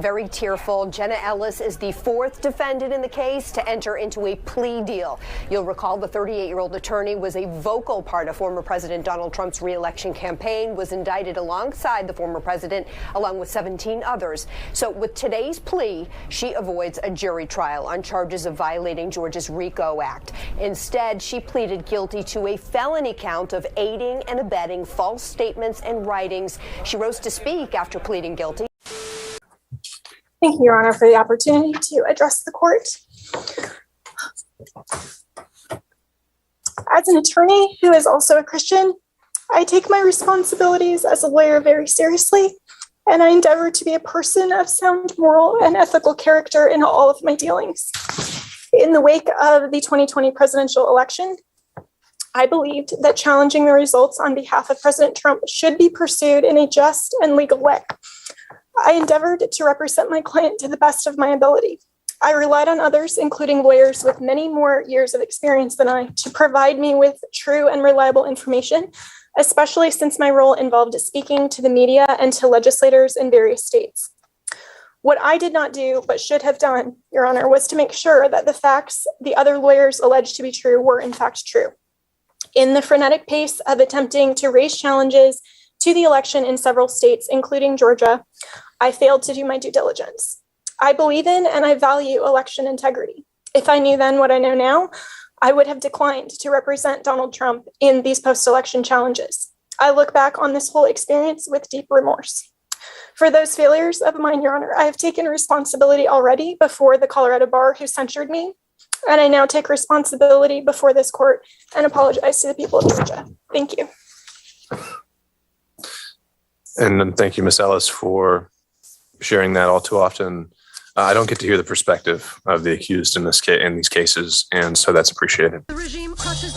Very tearful. Jenna Ellis is the fourth defendant in the case to enter into a plea deal. You'll recall the 38-year-old attorney was a vocal part of former President Donald Trump's re-election campaign, was indicted alongside the former president, along with 17 others. So with today's plea, she avoids a jury trial on charges of violating Georgia's RICO Act. Instead, she pleaded guilty to a felony count of aiding and abetting false statements and writings. She rose to speak after pleading guilty. Thank you, Your Honor, for the opportunity to address the court. As an attorney who is also a Christian, I take my responsibilities as a lawyer very seriously, and I endeavor to be a person of sound moral and ethical character in all of my dealings. In the wake of the 2020 presidential election, I believed that challenging the results on behalf of President Trump should be pursued in a just and legal way. I endeavored to represent my client to the best of my ability. I relied on others, including lawyers with many more years of experience than I, to provide me with true and reliable information, especially since my role involved speaking to the media and to legislators in various states. What I did not do, but should have done, Your Honor, was to make sure that the facts the other lawyers alleged to be true were in fact true. In the frenetic pace of attempting to raise challenges to the election in several states, including Georgia, I failed to do my due diligence. I believe in and I value election integrity. If I knew then what I know now, I would have declined to represent Donald Trump in these post-election challenges. I look back on this whole experience with deep remorse. For those failures of mine, Your Honor, I have taken responsibility already before the Colorado bar who censured me, and I now take responsibility before this court and apologize to the people of Georgia. Thank you. And thank you, Ms. Ellis, for sharing that all too often. I don't get to hear the perspective of the accused in these cases, and so that's appreciated. The regime crushes